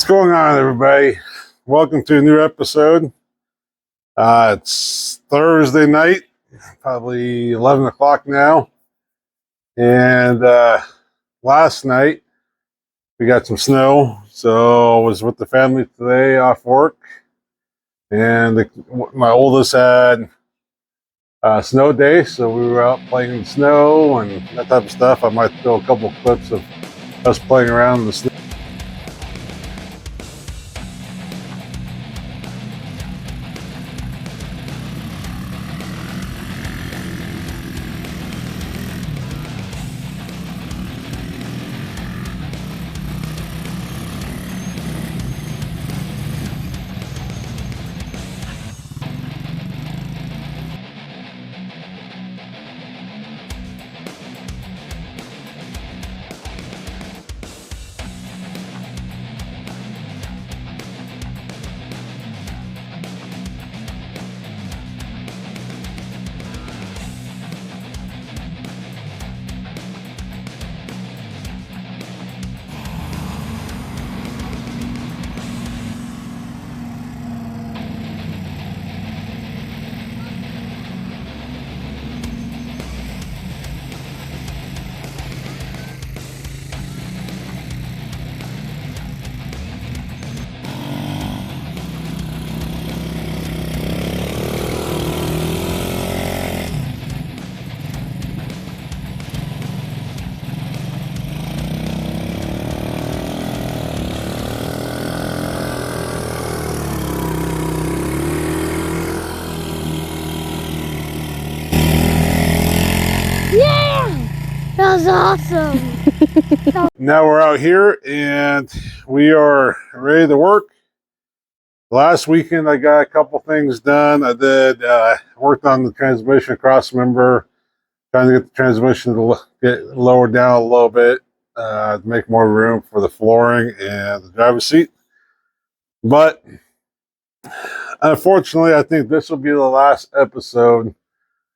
going on, everybody? Welcome to a new episode. It's Thursday night, probably 11 o'clock now. And last night, we got some snow. So I was with the family today off work. And my oldest had a snow day, so we were out playing in the snow and that type of stuff. I might throw a couple clips of us playing around in the snow. That was awesome. Now we're out here and we are ready to work. Last weekend I got a couple things done. I did worked on the transmission cross member, trying to get the transmission to get lowered down a little bit to make more room for the flooring and the driver's seat. But unfortunately, I think this will be the last episode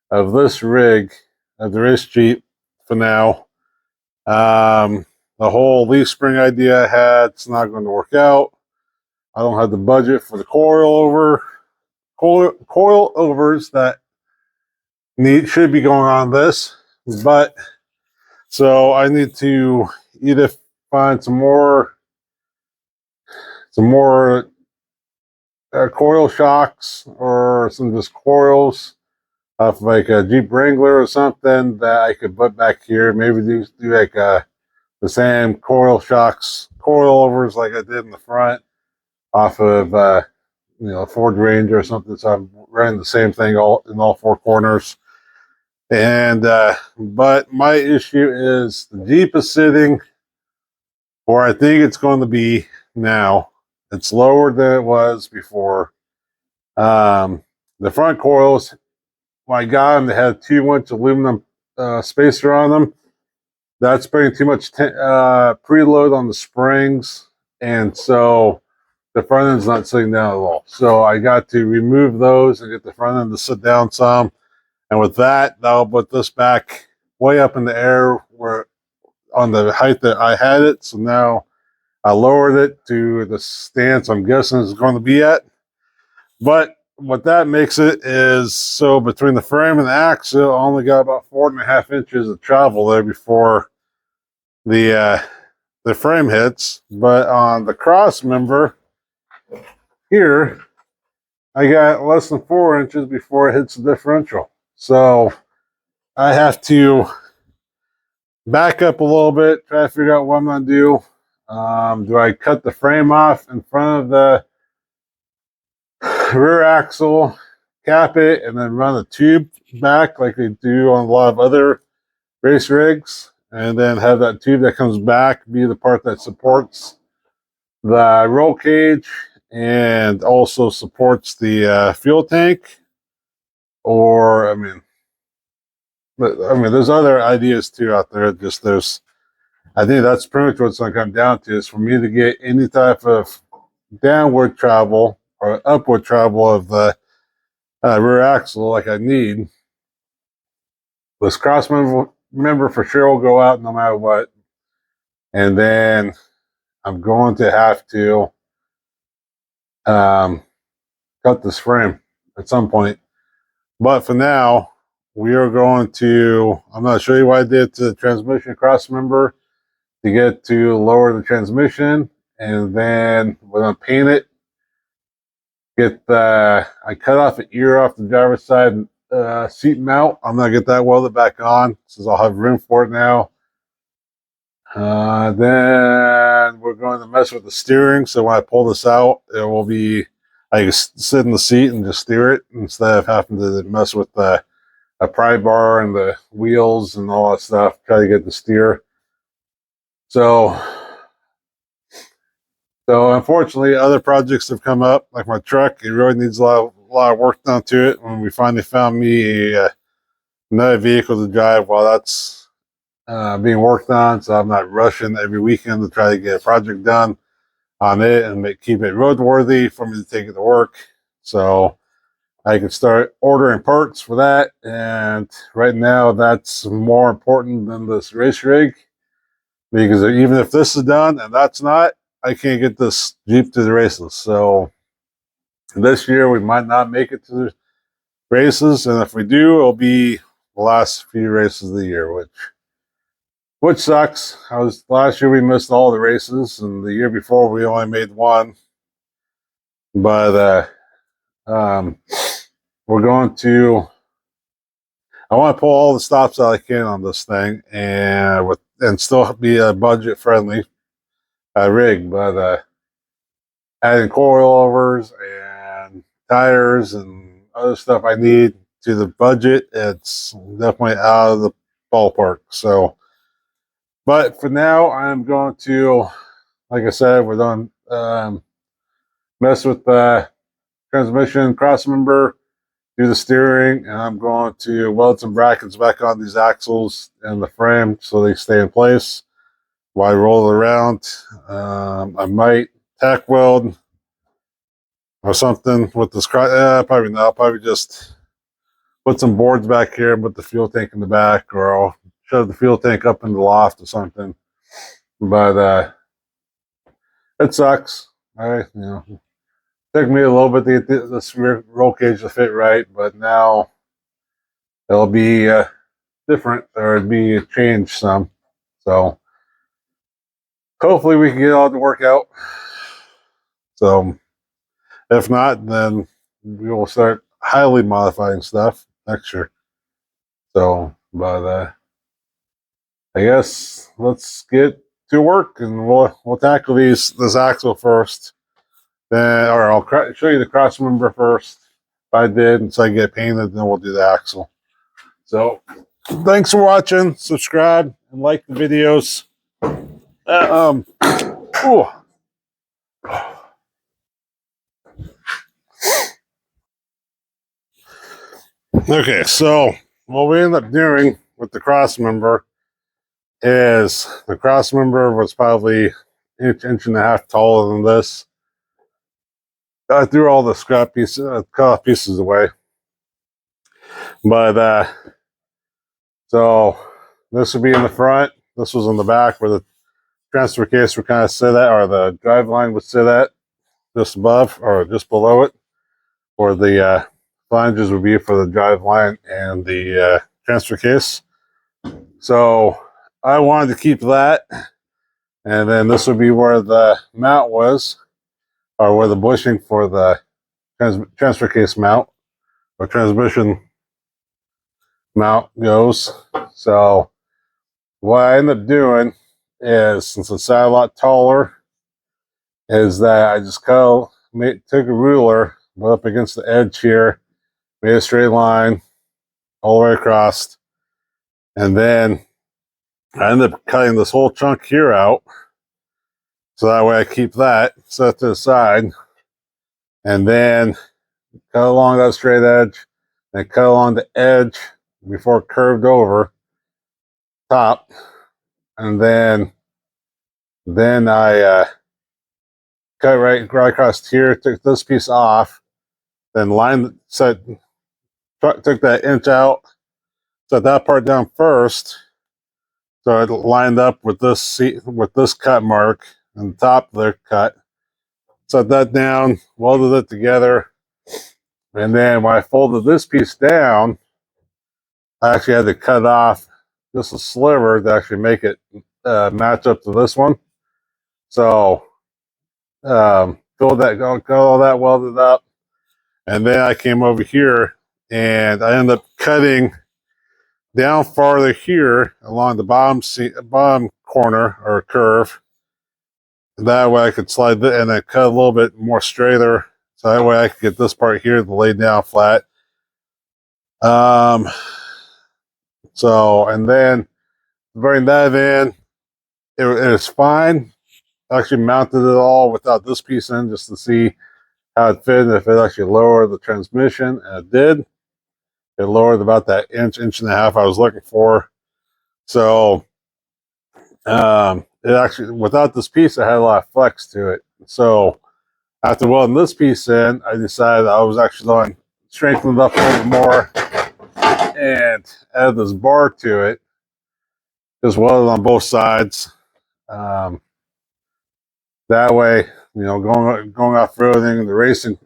of this rig, of the race Jeep, for now. The whole leaf spring idea I had, it's not going to work out. I don't have the budget for the coilovers that should be going on this, but so I need to either find some more coil shocks or some just coils off like a Jeep Wrangler or something that I could put back here. Maybe do like the same coil shocks, coilovers like I did in the front off of Ford Ranger or something. So I'm running the same thing in all four corners. And but my issue is the Jeep is sitting where I think it's going to be now. It's lower than it was before. The front coils, when I got them, they had too much aluminum spacer on them. That's putting too much preload on the springs, and so the front end's not sitting down at all. So I got to remove those and get the front end to sit down some. And with that, that'll put this back way up in the air where on the height that I had it. So now I lowered it to the stance I'm guessing is going to be at. But what that makes it is, so between the frame and the axle, I only got about 4.5 inches of travel there before the frame hits. But on the cross member here, I got less than 4 inches before it hits the differential. So I have to back up a little bit, try to figure out what I'm going to do. Do I cut the frame off in front of the rear axle, cap it, and then run a tube back like they do on a lot of other race rigs, and then have that tube that comes back be the part that supports the roll cage and also supports the fuel tank? Or there's other ideas too out there. I think that's pretty much what it's going to come down to, is for me to get any type of downward travel or upward travel of the rear axle like I need. This cross member for sure will go out no matter what. And then I'm going to have to cut this frame at some point. But for now, we are going to, I'm going to show you what I did to the transmission cross member to get to lower the transmission. And then we're going to paint it. I cut off an ear off the driver's side seat mount. I'm going to get that welded back on since I'll have room for it now. Then we're going to mess with the steering. So when I pull this out, it will be, I can sit in the seat and just steer it instead of having to mess with the a pry bar and the wheels and all that stuff. Try to get the steer. So unfortunately, other projects have come up, like my truck. It really needs a lot of work done to it. When we finally found me another vehicle to drive while that's being worked on, so I'm not rushing every weekend to try to get a project done on it and keep it roadworthy for me to take it to work. So I can start ordering parts for that. And right now, that's more important than this race rig, because even if this is done and that's not, I can't get this Jeep to the races. So this year we might not make it to the races, and if we do, it'll be the last few races of the year, which sucks. Last year we missed all the races, and the year before we only made one. But we're going to. I want to pull all the stops that I can on this thing, and still be a budget friendly rig, but adding coilovers and tires and other stuff I need to the budget, it's definitely out of the ballpark. So, but for now, I'm going to, like I said, we're done mess with the transmission crossmember, do the steering, and I'm going to weld some brackets back on these axles and the frame so they stay in place while I roll it around. I might tack weld or something with this. Probably not. I'll probably just put some boards back here and put the fuel tank in the back, or I'll shove the fuel tank up in the loft or something. But it sucks. Took me a little bit to get this rear roll cage to fit right, but now it'll be different, or it'll be changed some. So hopefully we can get it all to work out. So if not, then we will start highly modifying stuff next year. So, but I guess let's get to work, and we'll tackle this axle first. Then, or I'll show you the cross member first. If I did, and so I get painted, then we'll do the axle. So, thanks for watching. Subscribe and like the videos. Okay, so what we end up doing with the cross member is the cross member was probably inch and a half taller than this. I threw all the scrap pieces, cut off pieces away. But so this would be in the front. This was in the back where the transfer case would kind of sit at, or the drive line would sit at, just above or just below it, or the flanges would be for the drive line and the transfer case. So I wanted to keep that, and then this would be where the mount was, or where the bushing for the transfer case mount or transmission mount goes. So what I ended up doing is, since it's a lot taller, is that I just took a ruler, went up against the edge here, made a straight line all the way across, and then I ended up cutting this whole chunk here out, so that way I keep that set to the side, and then cut along that straight edge, and cut along the edge before it curved over top, and then I cut right across here, took this piece off, then took that inch out, set that part down first, so it lined up with this cut mark on the top of their cut. set that down, welded it together. And then when I folded this piece down, I actually had to cut off just a sliver to actually make it match up to this one. So got all that welded up. And then I came over here and I ended up cutting down farther here along the bottom corner or curve. That way I could slide it and then cut a little bit more straighter. So that way I could get this part here to lay down flat. So, and then bring that in. It was fine. I actually mounted it all without this piece in just to see how it fit and if it actually lowered the transmission. And it did. It lowered about that inch and a half I was looking for. So, it actually, without this piece, it had a lot of flex to it. So, after welding this piece in, I decided I was actually going to strengthen it up a little more and add this bar to it. Just welded on both sides. That way, you know, going off-roading, the racing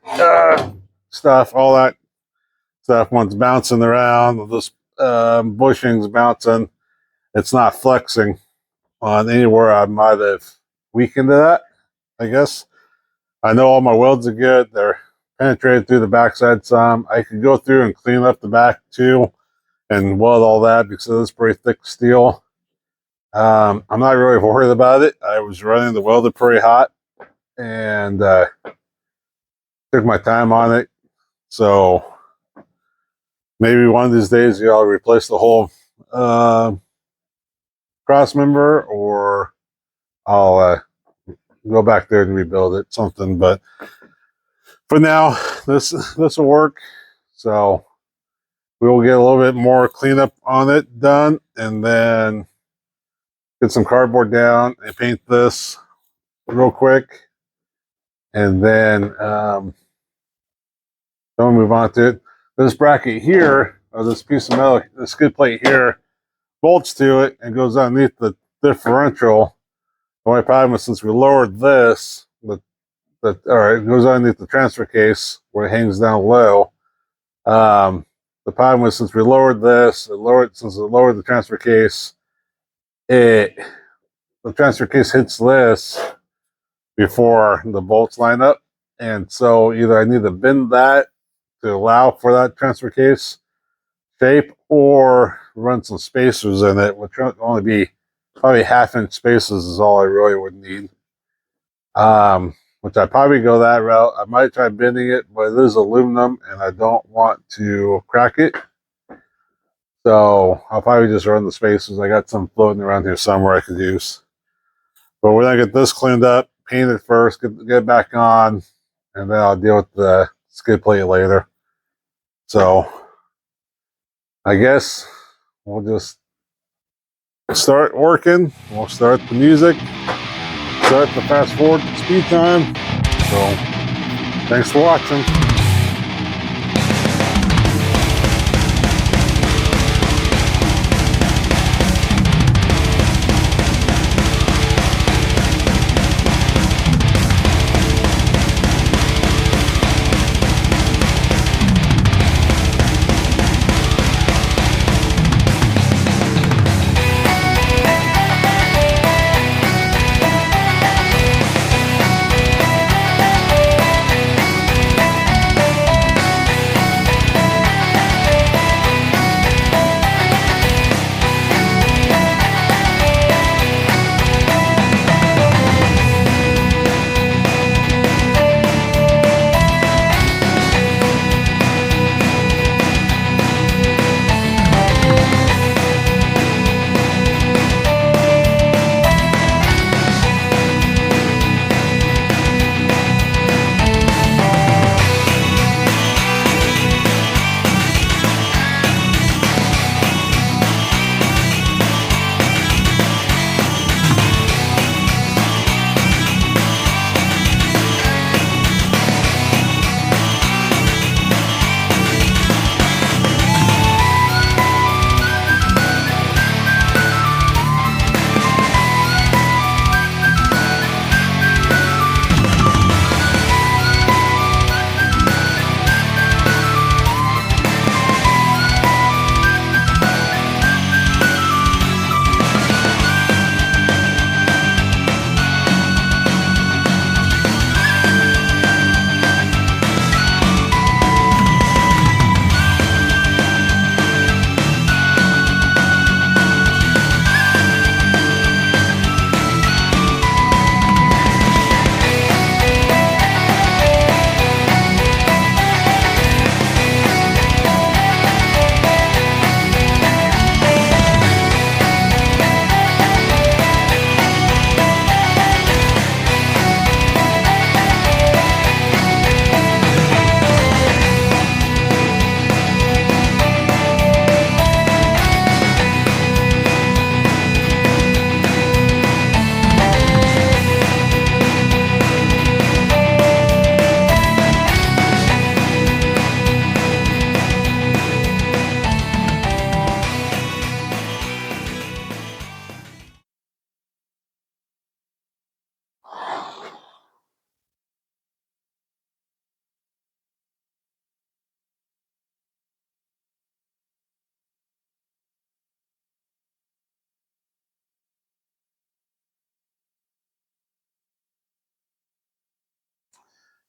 stuff, all that stuff, when it's bouncing around, this bushing's bouncing, it's not flexing on anywhere I might have weakened that, I guess. I know all my welds are good. They're penetrated through the backside some. I could go through and clean up the back too and weld all that because it's pretty thick steel. I'm not really worried about it. I was running the welder pretty hot and took my time on it. So maybe one of these days I'll replace the whole cross member, or I'll go back there and rebuild it, something. But for now, this will work. So we will get a little bit more cleanup on it done, and then get some cardboard down and paint this real quick, and then we'll move on to it. This bracket here, or this piece of metal, the skid plate here, bolts to it and goes underneath the differential. The only problem is since we lowered this, or it goes underneath the transfer case where it hangs down low. The problem was since we lowered this, since it lowered the transfer case, the transfer case hits this before the bolts line up, and so either I need to bend that to allow for that transfer case shape, or run some spacers in it, which would only be probably 1/2 inch spacers is all I really would need. Which I'd probably go that route. I might try bending it, but it is aluminum and I don't want to crack it. So I'll probably just run the spacers. I got some floating around here somewhere I could use. But we're gonna get this cleaned up, paint it first, get it back on, and then I'll deal with the skid plate later. So I guess we'll just start working. We'll start the music, start the fast forward speed time. So thanks for watching.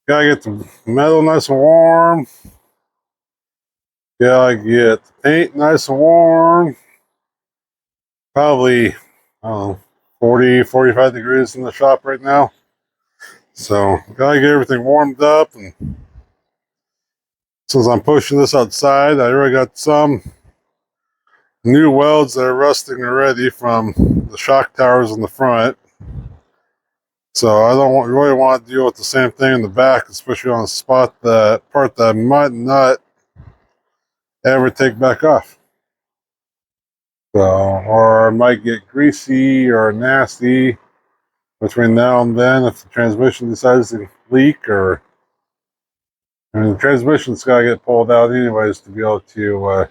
Gotta get the metal nice and warm. Gotta get the paint nice and warm. Probably, I don't know, 40, 45 degrees in the shop right now. So, gotta get everything warmed up. And since I'm pushing this outside, I already got some new welds that are rusting already from the shock towers in the front. So I don't really want to deal with the same thing in the back, especially on a spot that part that I might not ever take back off. So, or it might get greasy or nasty between now and then if the transmission decides to leak, or I mean, the transmission's got to get pulled out anyways to be able to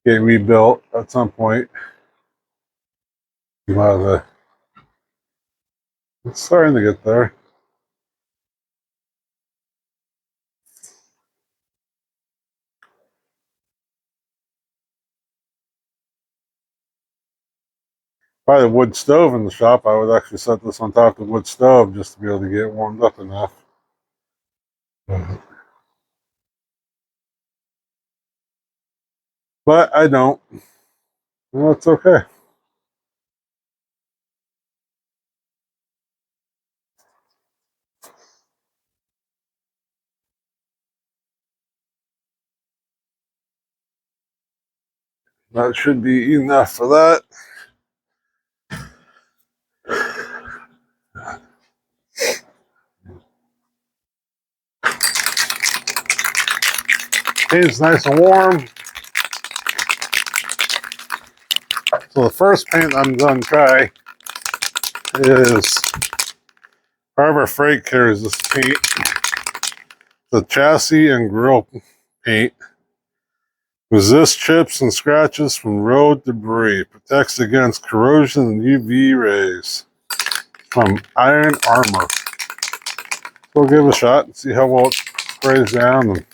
get rebuilt at some point. But it's starting to get there. If I had a wood stove in the shop, I would actually set this on top of the wood stove just to be able to get it warmed up enough. But I don't. Well, it's okay. That should be enough for that. Paint's nice and warm. So the first paint I'm going to try is Harbor Freight carries this paint. The chassis and grill paint. Resists chips and scratches from road debris. Protects against corrosion and UV rays. From Iron Armor. We'll give it a shot and see how well it sprays down. And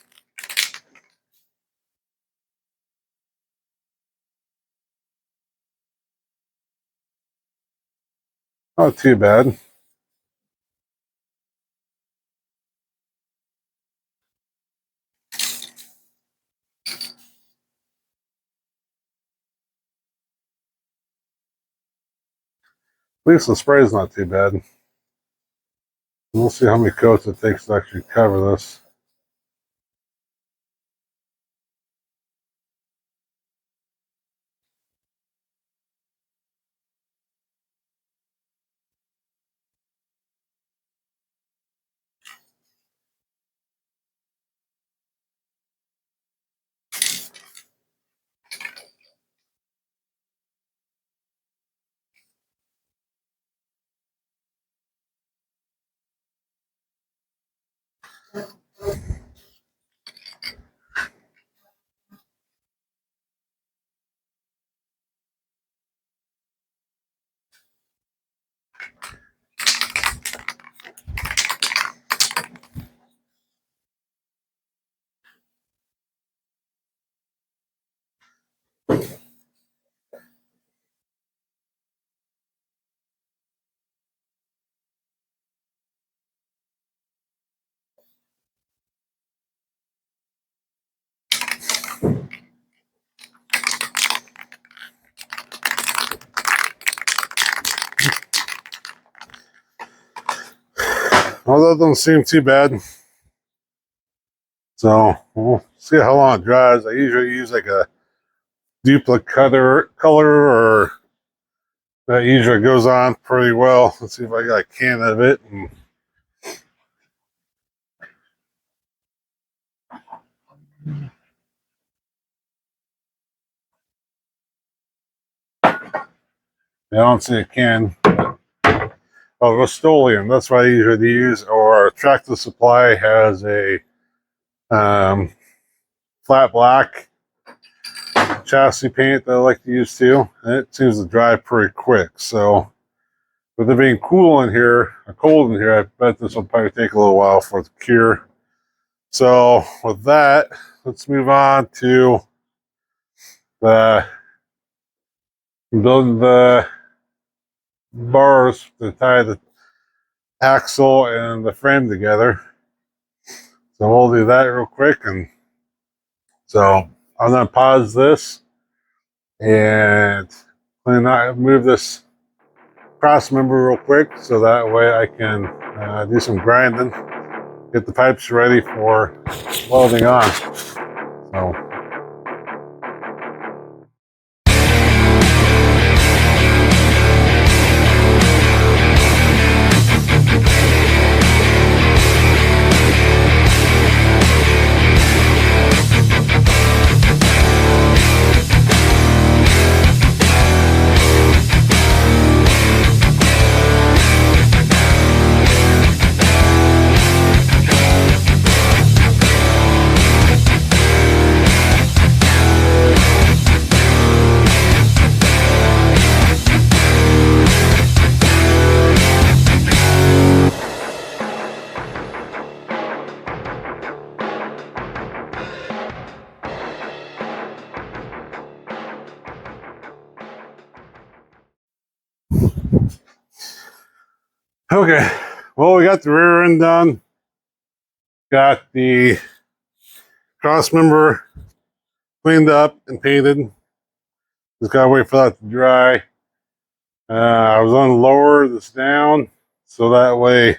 not too bad. At least the spray is not too bad. We'll see how many coats it takes to actually cover this. Well, that doesn't seem too bad. So we'll see how long it dries. I usually use like a duplicate color, or that usually goes on pretty well. Let's see if I got a can of it. And I don't see a can. Oh, Rust-Oleum, that's what I usually use. Or Tractor Supply has a flat black chassis paint that I like to use too. And it seems to dry pretty quick. So with it being cool in here, or cold in here, I bet this will probably take a little while for it to cure. So with that, let's move on to the building the bars to tie the axle and the frame together. So we'll do that real quick. And so I'm going to pause this and move this cross member real quick so that way I can do some grinding, get the pipes ready for welding on. So. Okay, well, we got the rear end done. Got the cross member cleaned up and painted. Just gotta wait for that to dry. I was going to lower this down so that way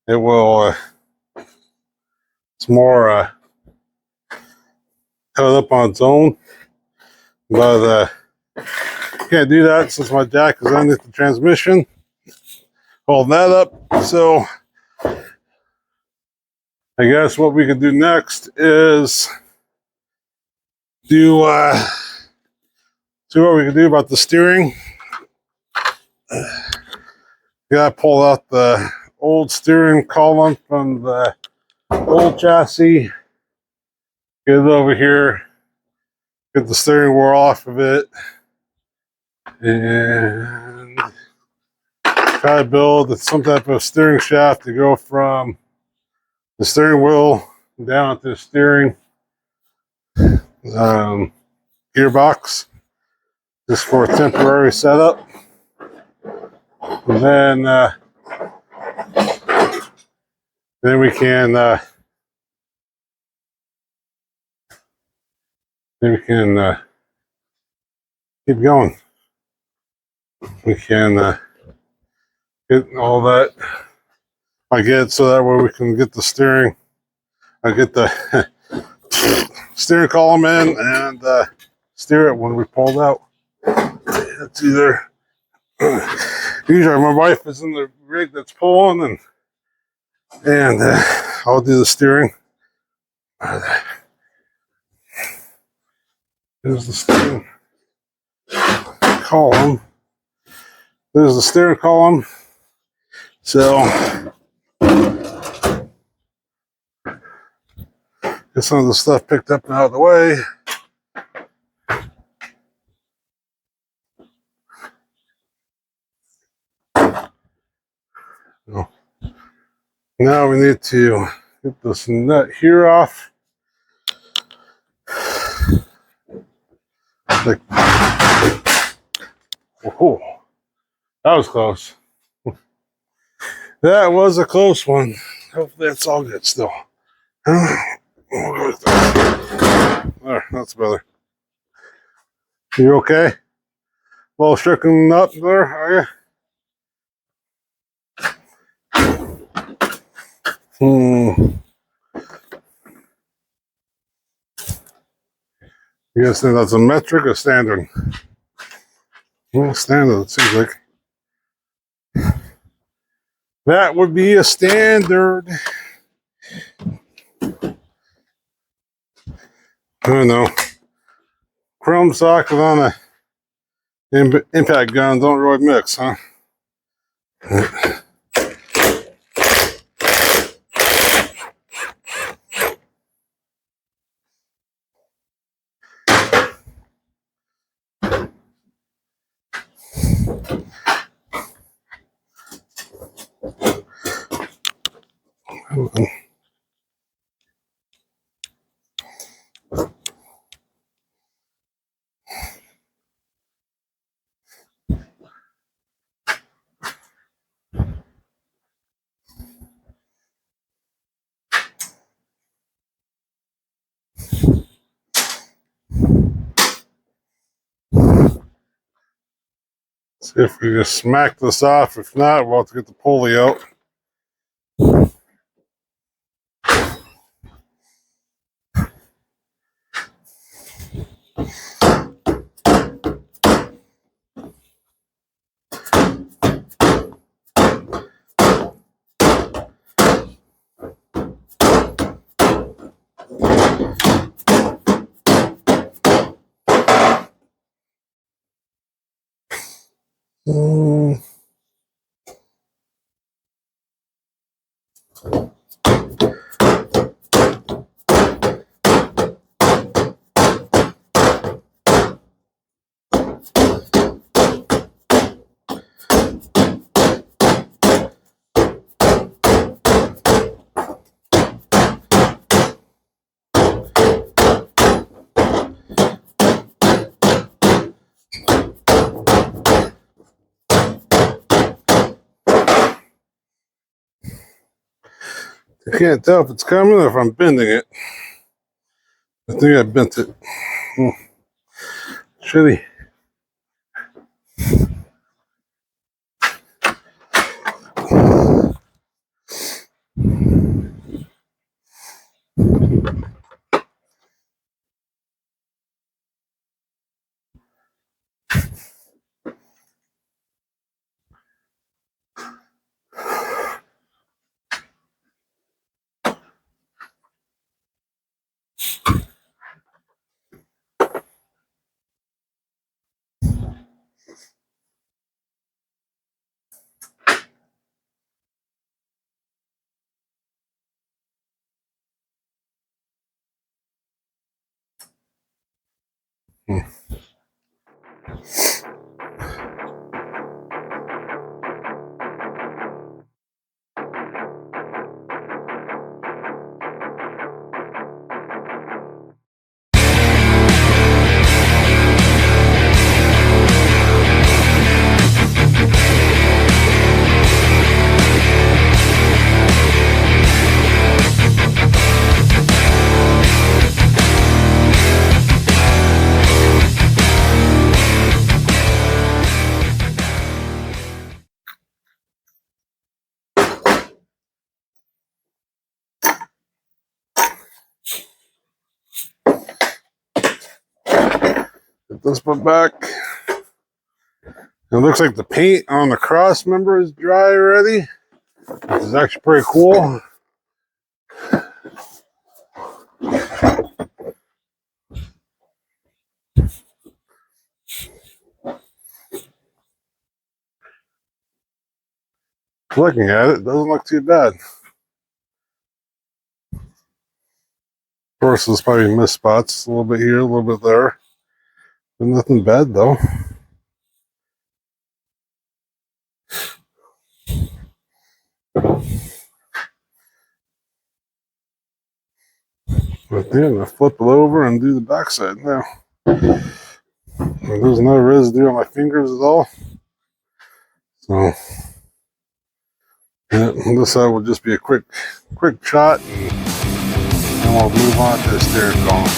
it will, it's more cut up on its own. But can't do that since my jack is underneath the transmission, holding that up. So I guess what we could do next is do see what we can do about the steering. Gotta pull out the old steering column from the old chassis, get it over here, get the steering wheel off of it, and try to build some type of steering shaft to go from the steering wheel down to the steering gearbox, just for a temporary setup. And then we can keep going. We can get all that. I get it so that way we can get the steering. I get the steering column in and steer it when we pull out. It's either usually my wife is in the rig that's pulling, and I'll do the steering. There's the steering column. There's the steering column. So get some of the stuff picked up and out of the way. Now we need to get this nut here off. Like, oh, that was close. That was a close one. Hopefully that's all good still. There, that's better. You okay? A little shaken up there, are you? You guys think that's a metric or standard? Well, standard, it seems like. That would be a standard. I don't know. Chrome socket on a impact gun don't really mix, huh? See if we just smack this off. If not, we'll have to get the pulley out. I can't tell if it's coming or if I'm bending it. I think I bent it. Shitty. Get this one back. It looks like the paint on the cross member is dry already, which is actually pretty cool. Looking at it, doesn't look too bad. Of course, there's probably missed spots, a little bit here, a little bit there. But nothing bad though. But then I'm gonna flip it over and do the backside now. And there's no residue on my fingers at all. So yeah, this side will just be a quick shot, and we'll move on to the steering column.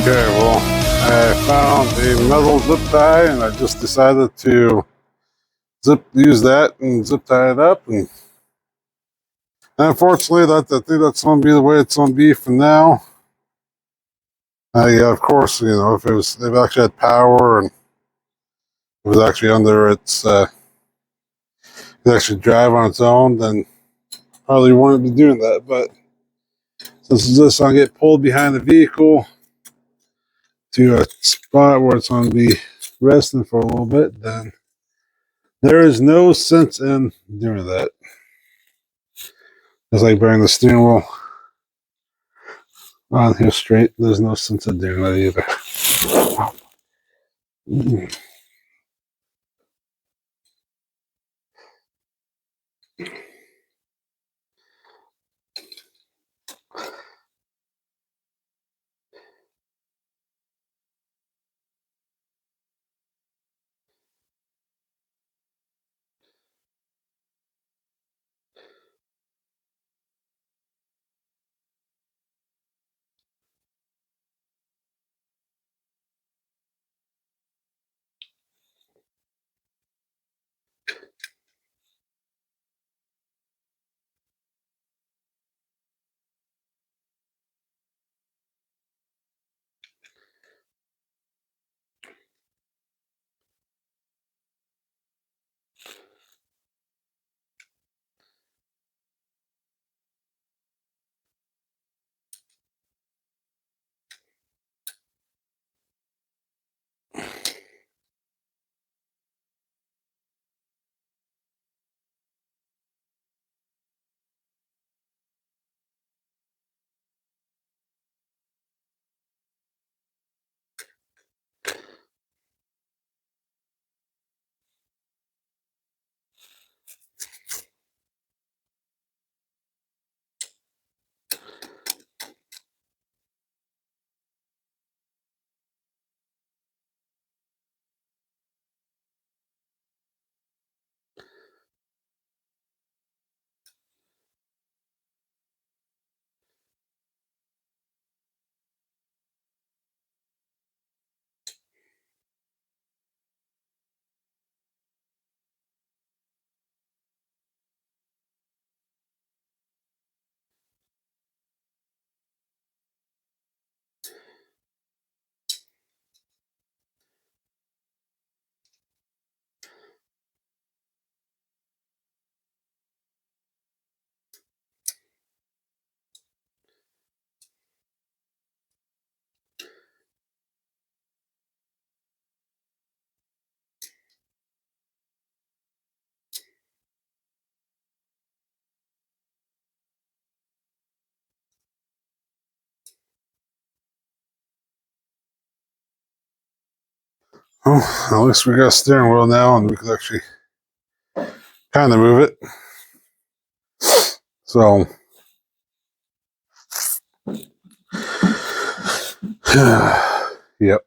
Okay, well, I found a metal zip tie, and I just decided to use that and zip tie it up. And unfortunately, I think that's going to be the way it's going to be for now. Yeah, of course, if it actually had power and it was actually under its, it could actually drive on its own, then probably wouldn't be doing that. But since it's just going to get pulled behind the vehicle to a spot where it's going to be resting for a little bit, then there is no sense in doing that. It's like bringing the steering wheel on here straight. There's no sense in doing that either. Oh, at least we got a steering wheel now, and we can actually kind of move it. So, yep.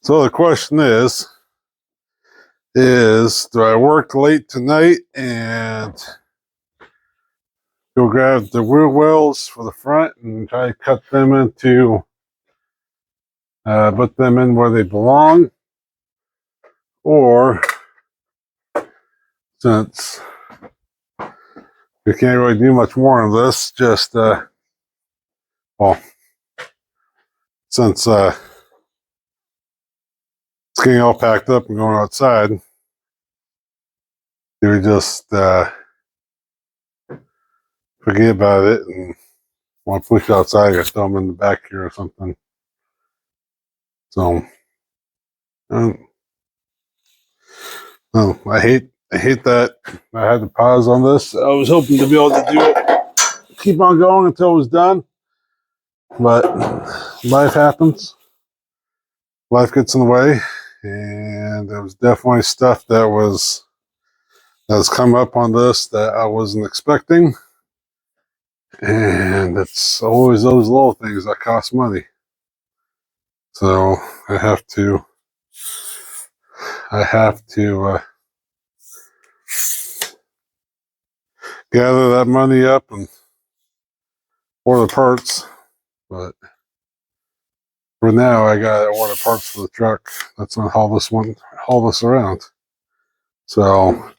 So the question is do I work late tonight and go grab the wheel wells for the front and try to cut them into, put them in where they belong? Or since we can't really do much more of this, just, well, since it's getting all packed up and going outside, do we just forget about it and want to push it outside or throw them in the back here or something? So, I hate that I had to pause on this. I was hoping to be able to do it, keep on going until it was done, but life happens. Life gets in the way, and there was definitely stuff that's come up on this that I wasn't expecting, and it's always those little things that cost money. So I have to gather that money up and order parts. But for now, I got to order parts for the truck. That's gonna haul this around. So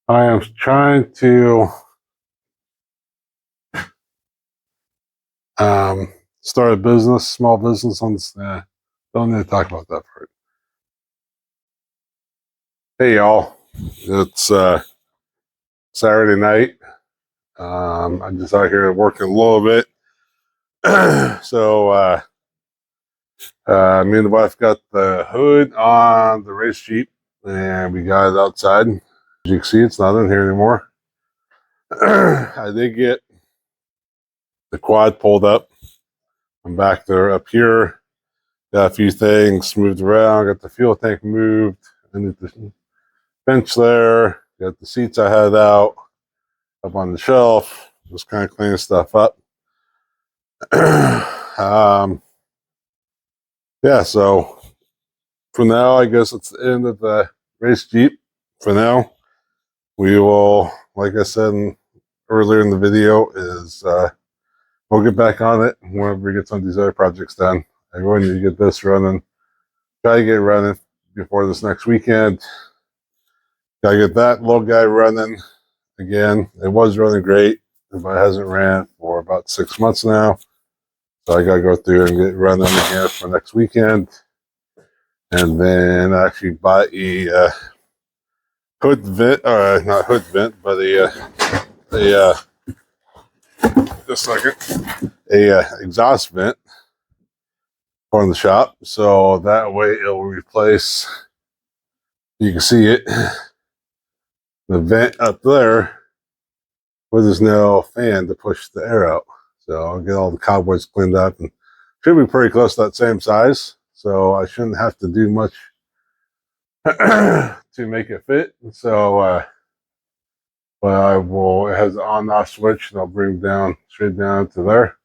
I am trying to start a business, small business on this. Don't need to talk about that part. Hey y'all, it's Saturday night. I'm just out here working a little bit. So me and the wife got the hood on the race Jeep, and we got it outside. As you can see, it's not in here anymore. I did get the quad pulled up. I'm back there up here. Got a few things moved around. Got the fuel tank moved. And the bench there. Got the seats I had out up on the shelf. Just kind of cleaning stuff up. Yeah, so for now, I guess it's the end of the race Jeep. For now, we will, like I said earlier in the video, is we'll get back on it whenever we get some of these other projects done. I really need to get this running. Try to get it running before this next weekend. Gotta get that little guy running again. It was running great, but it hasn't ran for about 6 months now. So I gotta go through and get running again for next weekend. And then actually buy a hood vent, or not hood vent, but just a second, exhaust vent for the shop. So that way it'll replace, you can see it, the vent up there where there's no fan to push the air out. So I'll get all the cobwebs cleaned up and should be pretty close to that same size. So I shouldn't have to do much to make it fit. So, but I will, it has an on-off switch and I'll bring it down, straight down to there.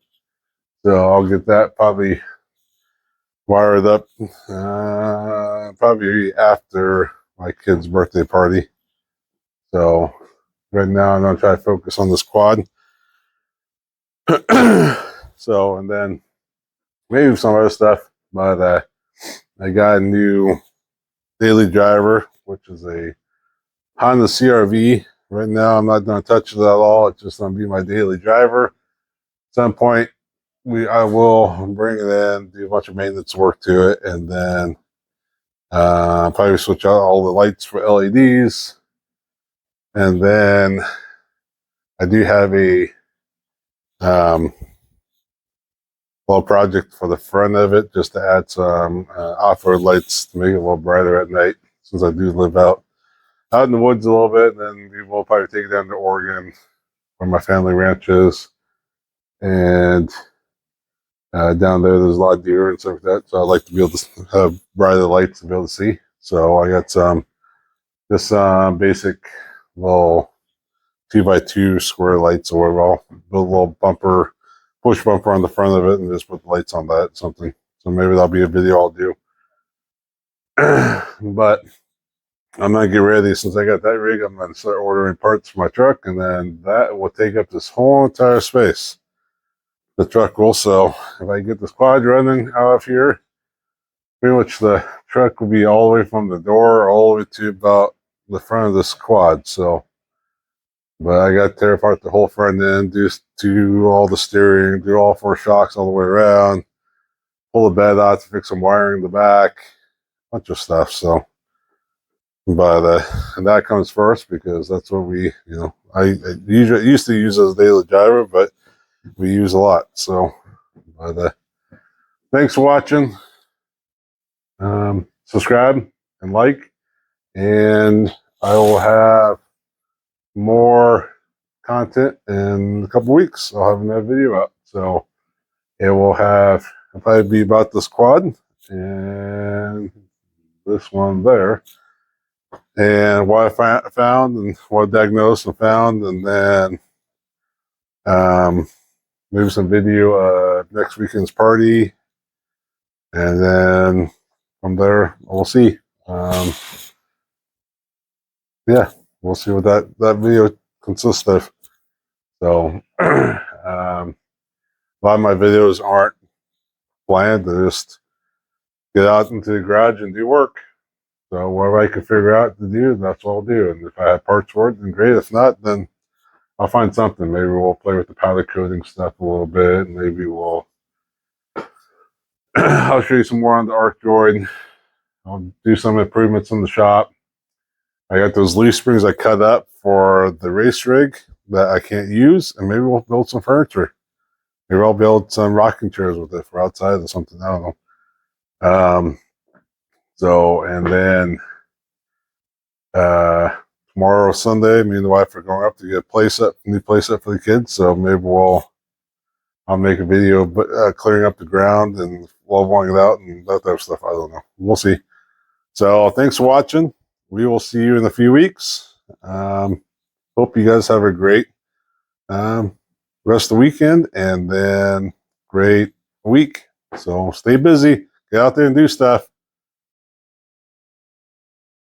So I'll get that probably wired up, probably after my kid's birthday party. So right now I'm gonna try to focus on this quad. So, and then maybe some other stuff, but I got a new daily driver, which is a Honda CRV. Right now I'm not gonna touch it at all. It's just gonna be my daily driver. At some point I will bring it in, do a bunch of maintenance work to it, and then probably switch out all the lights for LEDs. And then I do have a little project for the front of it, just to add some off-road lights to make it a little brighter at night, since I do live out in the woods a little bit. And then we will probably take it down to Oregon, where my family ranch is, and down there there's a lot of deer and stuff like that. So I like to be able to have brighter lights to be able to see. So I got some just basic little 2x2 square lights, or whatever. I'll build a little bumper, push bumper on the front of it, and just put lights on that, something. So maybe that'll be a video I'll do. But I'm gonna get ready. Since I got that rig, I'm gonna start ordering parts for my truck, and then that will take up this whole entire space. The truck will. So if I get this quad running out of here, pretty much the truck will be all the way from the door all the way to about the front of this quad. So, but I got to tear apart the whole front end, do all the steering, do all 4 shocks all the way around, pull the bed out to fix some wiring in the back, bunch of stuff. So, but and that comes first, because that's what we, I usually used to use as a daily driver, but we use a lot. So, but thanks for watching. Subscribe and like, and I will have more content in a couple weeks. I'll have another video out. So it'll probably be about this quad and this one there, and what I found and what I diagnosed and found, and then maybe some video of next weekend's party, and then from there we'll see. Yeah, we'll see what that video consist of. So a lot of my videos aren't planned. They just get out into the garage and do work. So whatever I can figure out to do, that's what I'll do. And if I have parts for it, then great. If not, then I'll find something. Maybe we'll play with the powder coating stuff a little bit. Maybe we'll I'll show you some more on the Arc Droid. I'll do some improvements in the shop. I got those leaf springs I cut up for the race rig that I can't use, and maybe we'll build some furniture. Maybe I'll build some rocking chairs with it for outside or something. I don't know. And then tomorrow, Sunday, me and the wife are going up to get a new playset for the kids. So maybe I'll make a video, clearing up the ground and leveling it out and that type of stuff. I don't know. We'll see. So thanks for watching. We will see you in a few weeks. Hope you guys have a great rest of the weekend and then great week. So stay busy. Get out there and do stuff.